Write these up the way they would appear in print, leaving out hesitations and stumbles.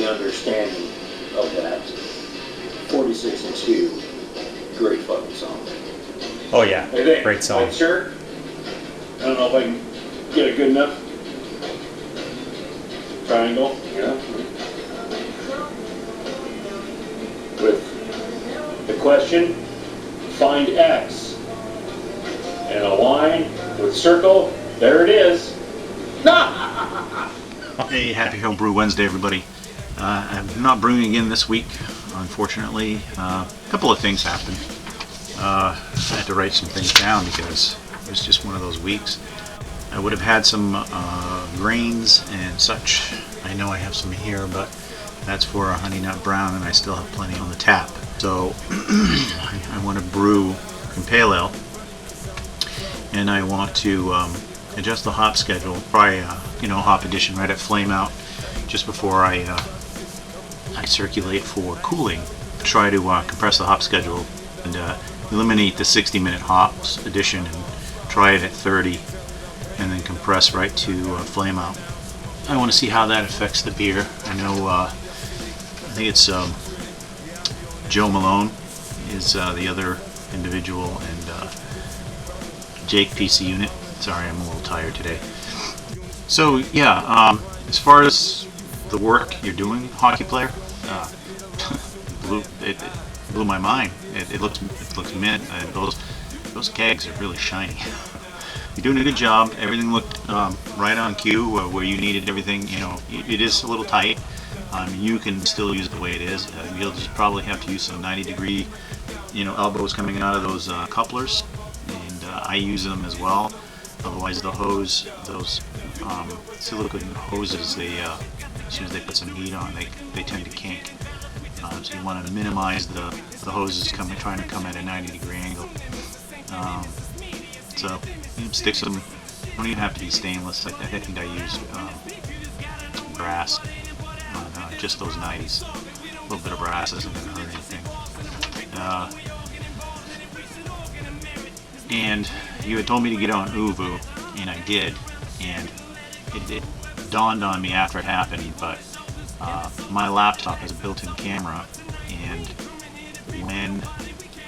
the understanding of that. 46 and 2, great fucking song. Oh yeah, Hey, great song. White shirt. I don't know if I can get a good enough triangle. Yeah. With the question, find X. And a line with circle, there it is. Hey, happy Homebrew Wednesday, everybody. I'm not brewing again this week, unfortunately. A couple of things happened. I had to write some things down because it was just one of those weeks. I would have had some grains and such. I know I have some here, but that's for a honey nut brown, and I still have plenty on the tap. So I want to brew some pale ale, and I want to adjust the hop schedule. Try hop addition right at flame out just before I circulate for cooling. Try to compress the hop schedule and eliminate the 60-minute hops addition and try it at 30, and then compress right to flame out. I want to see how that affects the beer. I know I think it's Joe Malone is the other individual, and Jake PC Unit. Sorry, I'm a little tired today. So yeah, as far as the work you're doing, hockey player, it blew my mind. It looks mint. Those kegs are really shiny. You're doing a good job. Everything looked right on cue where you needed everything. It is a little tight. You can still use it the way it is. You'll just probably have to use some 90-degree, elbows coming out of those couplers, and I use them as well. Otherwise, the hose, those silicone hoses, as soon as they put some heat on, they tend to kink. So you want to minimize the hoses trying to come at a 90-degree angle. So stick some. Don't even have to be stainless. I think I use brass on just those 90s. A little bit of brass isn't going to hurt anything. And you had told me to get on Uvu, and I did. And it dawned on me after it happened, but my laptop has a built-in camera, and when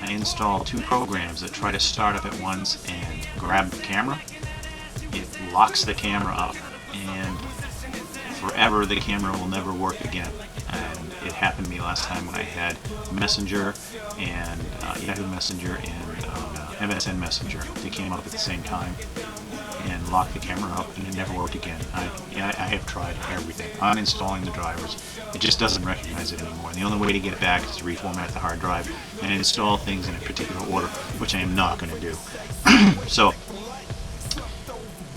I install two programs that try to start up at once and grab the camera, it locks the camera up, and forever the camera will never work again. And it happened to me last time when I had Messenger and Yahoo Messenger and MSN Messenger. They came up at the same time and locked the camera up, and it never worked again. I have tried everything, uninstalling the drivers. It just doesn't recognize it anymore. And the only way to get it back is to reformat the hard drive and install things in a particular order, which I am not going to do. So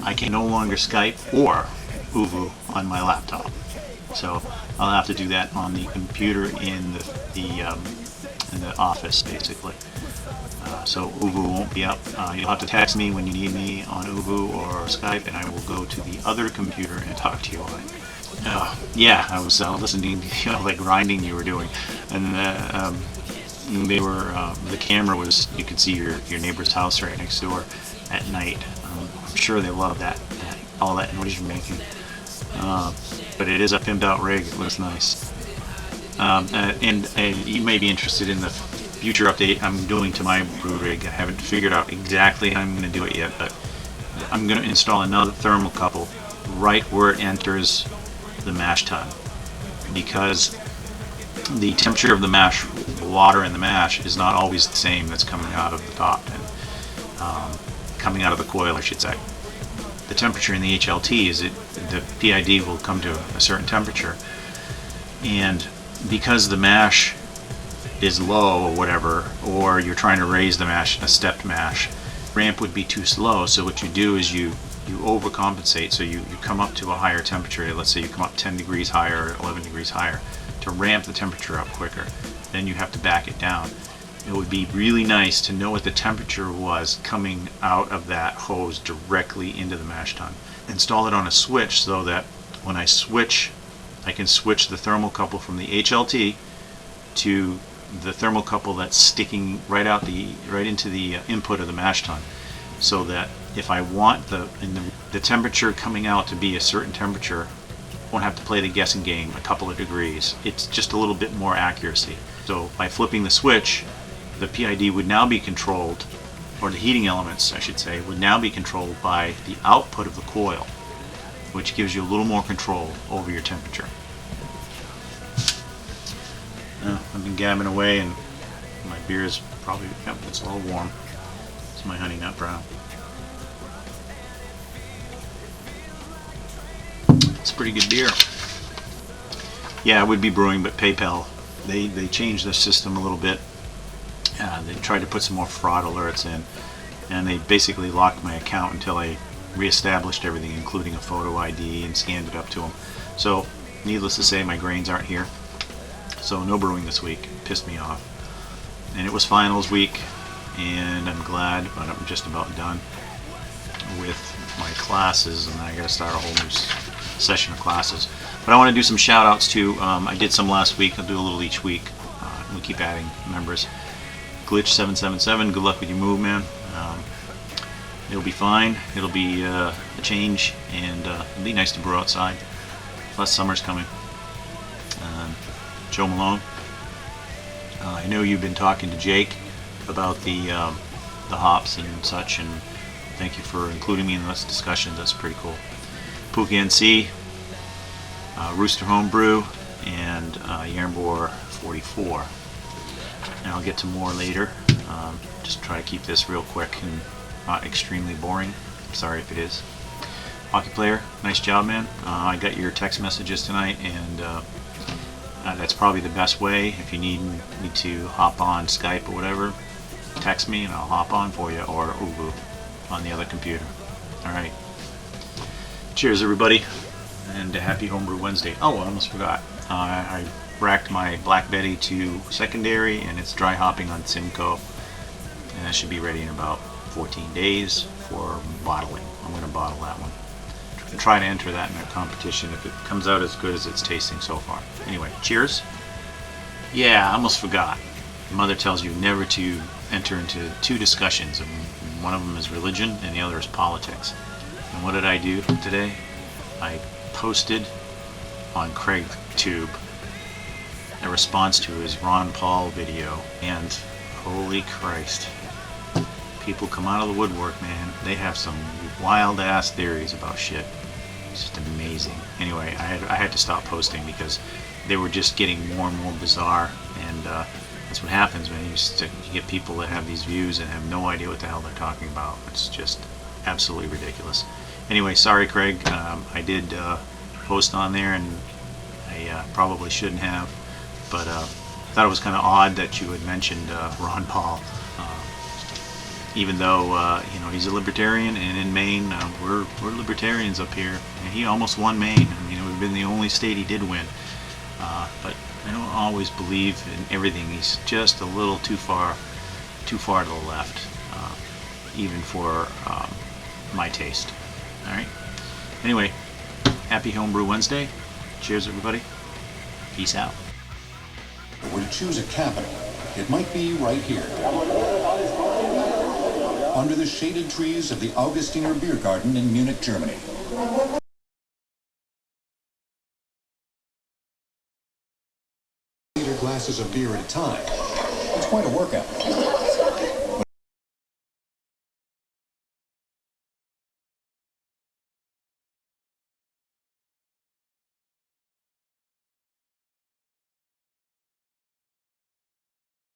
I can no longer Skype or Uvu on my laptop. So I'll have to do that on the computer in the office, basically. So Uvu won't be up. You'll have to text me when you need me on Uvu or Skype, and I will go to the other computer and talk to you on it. Yeah, I was listening to the grinding you were doing, and the camera was, you could see your neighbor's house right next door at night. I'm sure they love that, all that noise you're making. But it is a pimped out rig. It looks nice. And you may be interested in the future update I'm doing to my brew rig. I haven't figured out exactly how I'm going to do it yet, but I'm going to install another thermocouple right where it enters the mash tun, because the temperature of the mash, water in the mash, is not always the same that's coming out of the top and coming out of the coil, I should say. The temperature in the HLT is the PID will come to a certain temperature, and because the mash is low or whatever, or you're trying to raise the mash, a stepped mash, ramp would be too slow. So what you do is you overcompensate. So you come up to a higher temperature. Let's say you come up 10 degrees higher, 11 degrees higher, to ramp the temperature up quicker. Then you have to back it down. It would be really nice to know what the temperature was coming out of that hose directly into the mash tun. Install it on a switch so that when I switch, I can switch the thermocouple from the HLT to the thermocouple that's sticking right into the input of the mash tun, so that if I want the temperature coming out to be a certain temperature, won't have to play the guessing game a couple of degrees. It's just a little bit more accuracy. So by flipping the switch, the PID would now be controlled, or the heating elements, I should say, would now be controlled by the output of the coil, which gives you a little more control over your temperature. Now, I've been gabbing away, and my beer is probably, yep, it's a little warm. It's my honey nut brown. It's a pretty good beer. Yeah, it would be Brewing, but PayPal, they changed their system a little bit. They tried to put some more fraud alerts in, and they basically locked my account until I reestablished everything, including a photo ID, and scanned it up to them. So, needless to say, my grains aren't here. So no brewing this week. It pissed me off. And it was finals week, and I'm glad, but I'm just about done with my classes, and I got to start a whole new session of classes. But I want to do some shout outs too. I did some last week. I'll do a little each week. We keep adding members. Glitch777, good luck with your move, man. It'll be fine. It'll be a change, and it'll be nice to brew outside. Plus summer's coming. Joe Malone, I know you've been talking to Jake about the hops and such, and thank you for including me in those discussions. That's pretty cool. Pookie NC, Rooster Homebrew, and Yarnbor 44. And I'll get to more later. Just try to keep this real quick and not extremely boring. Sorry if it is. Hockey player, nice job, man. I got your text messages tonight, and that's probably the best way. If you need me to hop on Skype or whatever, text me and I'll hop on for you, or Ubu on the other computer. Alright. Cheers, everybody, and happy Homebrew Wednesday. Oh, I almost forgot. I racked my Black Betty to secondary, and it's dry hopping on Simcoe, and that should be ready in about 14 days for bottling. I'm going to bottle that one. Try to enter that in a competition if it comes out as good as it's tasting so far. Anyway, cheers. Yeah, I almost forgot. Mother tells you never to enter into two discussions, and one of them is religion and the other is politics. And what did I do today? I posted on CraigTube a response to his Ron Paul video, and holy Christ, people come out of the woodwork, man. They have some wild ass theories about shit. It's just amazing. Anyway, I had to stop posting because they were just getting more and more bizarre, and that's what happens when you get people that have these views and have no idea what the hell they're talking about. It's just absolutely ridiculous. Anyway, sorry, Craig. I did post on there, and I probably shouldn't have, but I thought it was kind of odd that you had mentioned Ron Paul. Even though you know, he's a libertarian, and in Maine we're libertarians up here, and he almost won Maine. I mean, we've been the only state he did win, but I don't always believe in everything. He's just a little too far to the left, even for my taste. All right. Anyway, happy Homebrew Wednesday. Cheers, everybody. Peace out. If we were to choose a capital, it might be right here, under the shaded trees of the Augustiner Beer Garden in Munich, Germany. Glasses of beer at a time. It's quite a workout.